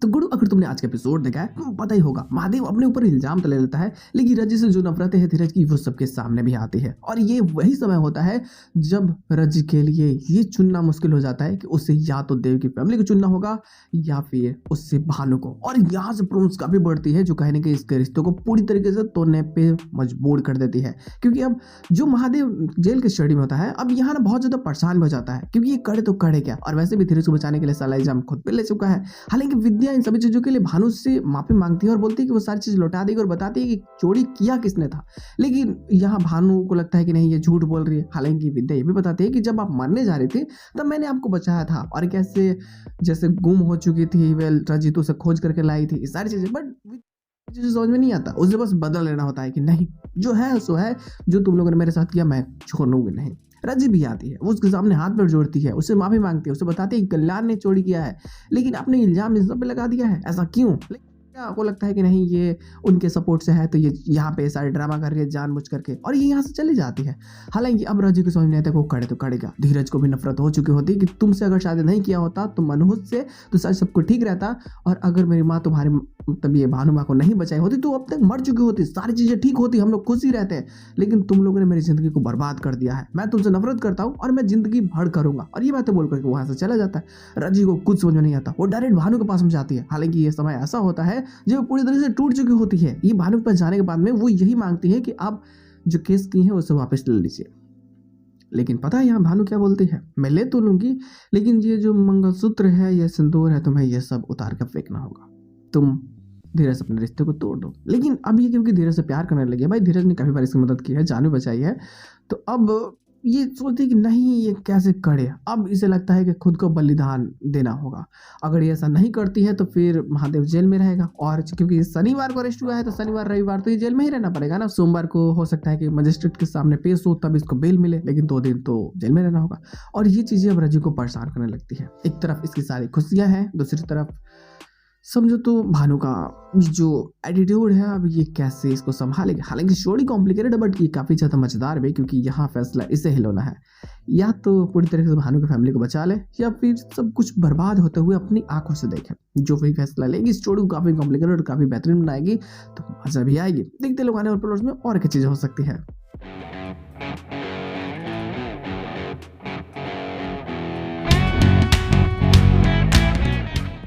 तो गुरु, अगर तुमने आज का एपिसोड देखा है तो पता ही होगा, महादेव अपने ऊपर इल्जाम तो ले लेता है, लेकिन रजनी से जो नफरतें हैं धीरज की वो सबके सामने भी आती है। और ये वही समय होता है जब रजनी के लिए ये चुनना मुश्किल हो जाता है कि उसे या तो देव की फैमिली को चुनना होगा या फिर उससे भानु को। और यहाँ से प्रॉब्लम्स काफी बढ़ती है, जो कहने के इसके रिश्तों को पूरी तरीके से तोड़ने पे मजबूर कर देती है। क्योंकि अब जो महादेव जेल के स्टडी में होता है, अब यहाँ ना बहुत ज्यादा परेशान हो जाता है, क्योंकि ये करे तो करे क्या। और वैसे भी धीरज को बचाने के लिए साला इल्जाम खुद पे ले चुका है। हालांकि विद्या इन सभी चीजों के लिए भानु से माफी मांगती है और बोलती है कि वो सारी चीज लौटा देगी और बताती है कि चोरी किया किसने था। लेकिन यहाँ भानु को लगता है कि नहीं, ये झूठ बोल रही है। हालांकि विद्या ये भी बताती है कि जब आप मरने जा रही थी तब मैंने आपको बचाया था, और कैसे जैसे गुम हो चुकी थी वेल रजित उसे खोज करके लाई थी, ये सारी चीजें। बट चीजें समझ में नहीं आता, उसे बस बदल लेना होता है कि नहीं, जो है सो है, जो तुम लोगों ने मेरे साथ किया मैं छोड़ूंगी नहीं। रजी भी आती है, वो उसके सामने हाथ पैर जोड़ती है, उससे माफी मांगती है, उसे बताती है कि कल्याण ने चोरी किया है, लेकिन अपने इल्जाम इन सब पे लगा दिया है। ऐसा क्यों? को लगता है कि नहीं, ये उनके सपोर्ट से है, तो ये यहाँ पे सारे ड्रामा कर रही है जानबूझ करके, और ये यहाँ से चली जाती है। हालांकि अब रजी को समझ नहीं आता, वो करे तो करेगा। धीरज को भी नफरत हो चुकी होती कि तुमसे अगर शादी नहीं किया होता तो मनोज से तो शायद सब कुछ ठीक रहता, और अगर मेरी माँ तुम्हारी तब ये भानु माँ को नहीं बचाई होती तो अब तक मर चुकी होती, सारी चीजें ठीक होती, हम लोग खुशी रहते हैं। लेकिन तुम लोगों ने मेरी जिंदगी को बर्बाद कर दिया है, मैं तुमसे नफरत करता हूँ और मैं जिंदगी भर करूंगा। और ये बातें बोल करके वहां से चला जाता है। रजी को कुछ समझ में नहीं आता, वो डायरेक्ट भानु के पास में जाती है। हालांकि ये समय ऐसा होता है जो पूरी तरह से टूट चुकी होती है। ये भानु के पास जाने के बाद में वो यही मांगती है कि आप जो केस की है उसे वापस ले लीजिए। लेकिन पता है यहाँ भानु क्या बोलती है, मैं ले तो लूंगी, लेकिन ये जो मंगलसूत्र है, ये सिंदूर है, तुम्हें ये सब उतार कर फेंकना होगा, तुम धीरज अपने रिश्ते को तोड़ दो। लेकिन अब ये क्योंकि धीरज से प्यार करने लगी है, भाई धीरज ने काफी बार इसकी मदद की है, जान भी बचाई है, तो अब ये सोचती है कि नहीं, ये कैसे करे। अब इसे लगता है कि खुद को बलिदान देना होगा। अगर ये ऐसा नहीं करती है तो फिर महादेव जेल में रहेगा, और क्योंकि शनिवार को अरेस्ट हुआ है तो शनिवार रविवार तो ये जेल में ही रहना पड़ेगा ना। सोमवार को हो सकता है कि मजिस्ट्रेट के सामने पेश हो, तब इसको बेल मिले, लेकिन 2 दिन तो जेल में रहना होगा। और ये चीजें अब रजी को परेशान करने लगती है। एक तरफ इसकी सारी खुशियां हैं, दूसरी तरफ समझो तो भानु का जो एटीट्यूड है, अब ये कैसे इसको संभालेगी। हालांकि स्टोरी कॉम्प्लिकेटेड है, बट ये काफ़ी ज़्यादा मजेदार भी, क्योंकि यहाँ फैसला इसे हिलौना है, या तो पूरी तरीके से भानु की फैमिली को बचा ले, या फिर सब कुछ बर्बाद होते हुए अपनी आंखों से देखे। जो वही फैसला लेगी, स्टोरी को काफ़ी कॉम्प्लिकेटेड और काफ़ी बेहतरीन बनाएगी, तो मजा भी आएगी। देखते लोग आने वाले एपिसोड्स में और क्या चीज़ें हो सकती है।